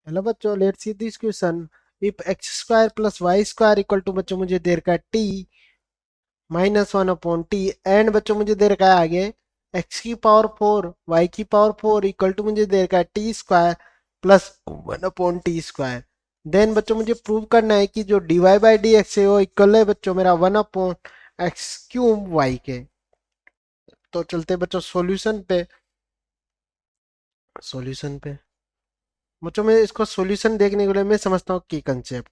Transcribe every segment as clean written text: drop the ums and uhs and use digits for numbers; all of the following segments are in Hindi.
हेलो बच्चों, let's see this question. If x square plus y square equal to, बच्चों मुझे दे रखा है t minus one upon t, and बच्चों मुझे दे रखा है आगे एक्स की पावर फोर वाई की पावर फोर इक्वल टू मुझे दे रखा है t square plus one upon T square. Then बच्चों मुझे प्रूव करना है कि जो d y by d x है वो इक्वल है बच्चों मेरा one upon x cube y के। तो चलते बच्चों सॉल्यूशन पे। सॉल्यूशन पे बच्चों मैं इसको सॉल्यूशन देखने के लिए मैं समझता हूँ की कंसेप्ट।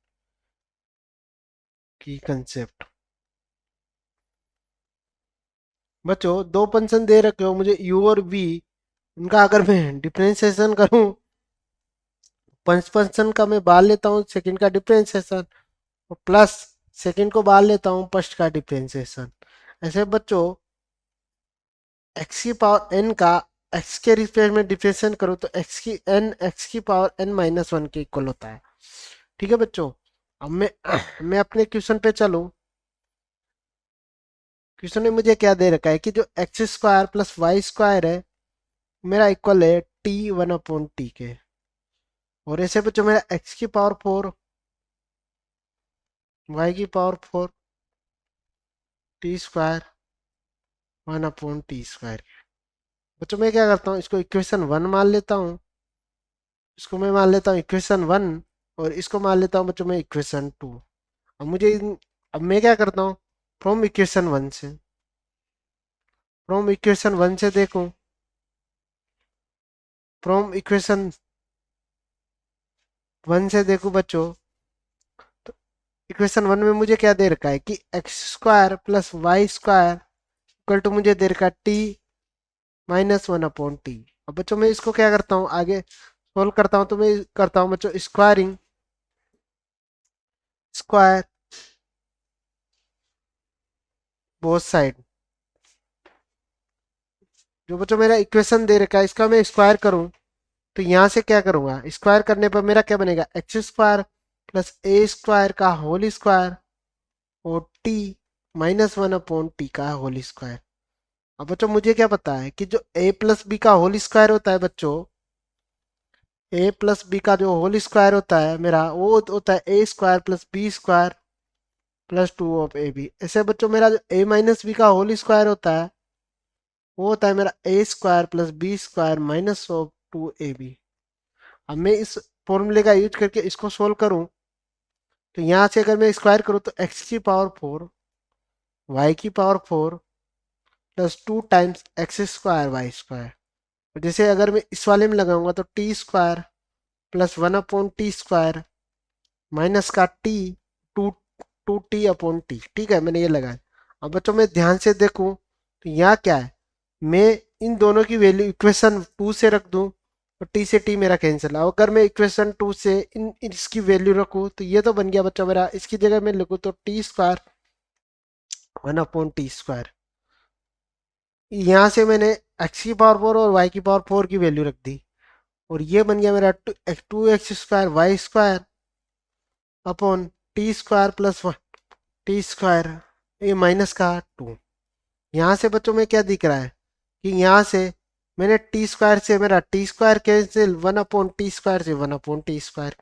बच्चों दो फंक्शन दे रखे हो मुझे u और v, उनका अगर मैं डिफरेंशिएशन करूं, फर्स्ट फंक्शन का मैं बाहर लेता हूं सेकंड का डिफरेंशिएशन, और प्लस सेकंड को बाहर लेता हूं फर्स्ट का डिफरेंशिएशन। ऐसे बच्चों x की पावर n का x के रिस्पेक्ट में डिफरेंशिएशन करो तो x की पावर n माइनस वन के इक्वल होता है। ठीक है बच्चों, अब मैं अपने क्वेश्चन पे चलूं। क्वेश्चन में मुझे क्या दे रखा है कि जो x square plus y square है मेरा इक्वल है टी वन अपॉन टी के, और ऐसे बच्चों मेरा एक्स की पावर फोर वाई की power four T square one upon T square. बच्चों मैं क्या करता हूँ, इसको इक्वेशन वन मान लेता हूँ, इसको मैं मान लेता हूँ इक्वेशन वन, और इसको मान लेता हूँ बच्चों मैं इक्वेशन टू। अब मैं क्या करता हूँ, फ्रॉम इक्वेशन वन से देखूँ, फ्रॉम इक्वेशन वन से देखूँ बच्चों, तो इक्वेशन वन में मुझे क्या दे रखा है कि x square plus y square equal to मुझे दे रखा है t minus one upon t. अब बच्चों मैं इसको क्या करता हूँ, आगे सोल्व करता हूँ, तो मैं करता हूँ बच्चों स्क्वायरिंग, स्क्वायर बोथ साइड। जो बच्चों मेरा इक्वेशन दे रखा है इसका मैं स्क्वायर करूँ, तो यहाँ से क्या करूँगा, स्क्वायर करने पर मेरा क्या बनेगा, एक्स स्क्वायर प्लस ए स्क्वायर का होल स्क्वायर और T minus one upon T का होल स्क्वायर। अब बच्चों मुझे क्या पता है कि जो ए प्लस बी का होल स्क्वायर होता है बच्चों, ए प्लस बी का जो होल स्क्वायर होता है मेरा वो होता है A square plus B square plus two of A B. ऐसे बच्चों मेरा जो ए माइनस बी का होल स्क्वायर होता है वो होता है मेरा A square plus B square minus of two A B. अब मैं इस फॉर्मूले का यूज करके इसको सोल्व करूं, तो यहाँ से अगर मैं स्क्वायर करूं तो एक्स की पावर फोर वाई की power four plus two times X square Y square. जैसे अगर मैं इस वाले में लगाऊंगा तो T square plus one upon T square minus का T two two T upon T. ठीक है, मैंने ये लगाया। अब बच्चों मैं ध्यान से देखूं तो यहाँ क्या है, मैं इन दोनों की वैल्यू इक्वेशन टू से रख दूं, और टी से टी मेरा कैंसिल। अगर मैं इक्वेशन टू से इसकी वैल्यू रखूं तो ये तो बन गया बच्चा मेरा, इसकी जगह मैं लिखूं तो T square one upon T square. यहाँ से मैंने एक्स की पावर फोर और वाई की पावर फोर की वैल्यू रख दी, और ये बन गया मेरा two x square Y square upon T square plus t square ये माइनस का टू। यहाँ से बच्चों में क्या दिख रहा है कि यहाँ से मैंने टी स्क्वायर से मेरा T square cancel, one upon T square से वन अपॉन टी स्क्वायर।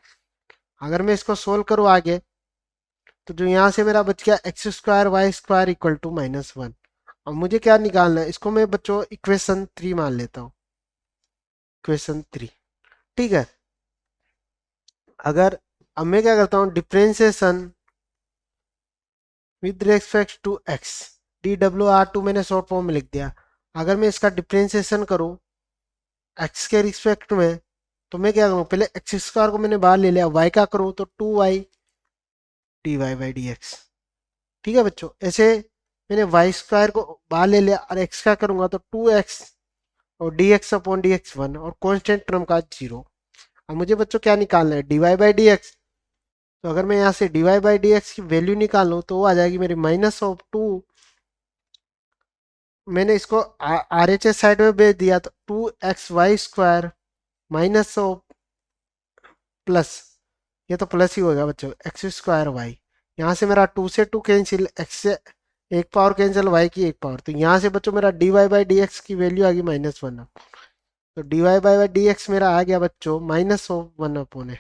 अगर मैं इसको सोल्व करूँ आगे, तो जो यहाँ से मेरा बच गया x square Y square equal to minus one. अब मुझे क्या निकालना है, इसको मैं बच्चों इक्वेशन थ्री मान लेता हूँ, इक्वेशन थ्री। ठीक है, अगर अब मैं क्या करता हूँ, differentiation with respect to x, d डब्ल्यू आर टू मैंने शॉर्ट फॉर्म में लिख दिया। अगर मैं इसका डिफ्रेंसिएशन करूँ एक्स के रिस्पेक्ट में, तो मैं क्या करूँ, पहले एक्स स्क्वायर को मैंने बाहर ले लिया, वाई का करूँ तो two y d y by d x. ठीक है बच्चों, ऐसे मैंने वाई स्क्वायर को बाहर ले लिया और एक्स का करूँगा तो टू एक्स और d x upon d x one, और कॉन्स्टेंट टर्म का जीरो। अब मुझे बच्चों क्या निकालना है, d y by d x. तो अगर मैं यहाँ से d y by d x की वैल्यू निकालूँ तो वो आ जाएगी मेरी माइनस ऑफ टू, मैंने इसको आर एच एस साइड में भेज दिया तो two x y square minus of plus, ये तो प्लस ही होगा बच्चों, एक्स स्क्वायर वाई। यहाँ से मेरा टू से टू कैंसिल, एक्स से एक पावर कैंसिल, वाई की एक पावर, तो यहाँ से बच्चों मेरा d y by d x की वैल्यू आ गई माइनस वन। तो dy डी एक्स मेरा आ गया बच्चों माइनस ऑफ 1/।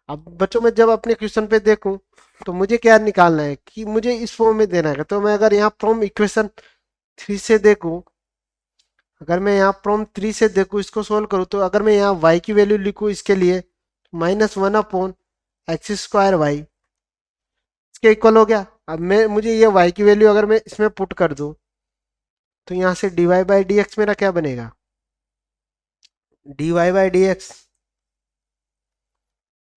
अब बच्चों मैं जब अपने क्वेश्चन पे देखूं तो मुझे क्या निकालना है कि मुझे इस फॉर्म में देना है। तो मैं अगर यहाँ फ्रॉम इक्वेशन 3 से देखूं, अगर मैं यहाँ फ्रॉम 3 से देखूं इसको सोल्व करूँ, तो अगर मैं यहाँ y की वैल्यू लिखूं इसके लिए, -1/x² y इसके इक्वल हो गया। अब मैं मुझे ये y की वैल्यू अगर मैं इसमें पुट कर दूं तो यहाँ से dy dx मेरा क्या बनेगा, dy/dx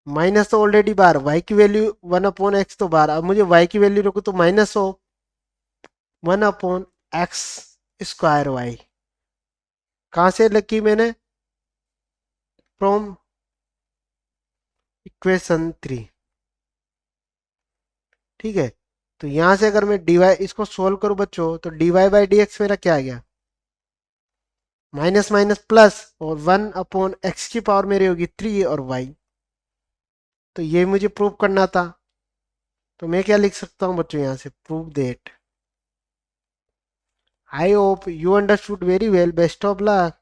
माइनस तो ऑलरेडी बाहर, y की वैल्यू 1/x तो बाहर, अब मुझे y की वैल्यू रखू तो माइनस हो 1/x²y। कहाँ से लिखी मैंने, फ्रॉम इक्वेशन 3। ठीक है, तो यहां से अगर मैं dy इसको सोल्व करूं बच्चों तो dy/dx मेरा क्या आ गया, माइनस माइनस प्लस, और 1/x की पावर मेरी होगी 3 और y। तो ये मुझे प्रूव करना था। तो मैं क्या लिख सकता हूँ बच्चों यहाँ से, prove that. I hope you understood very well, best of luck.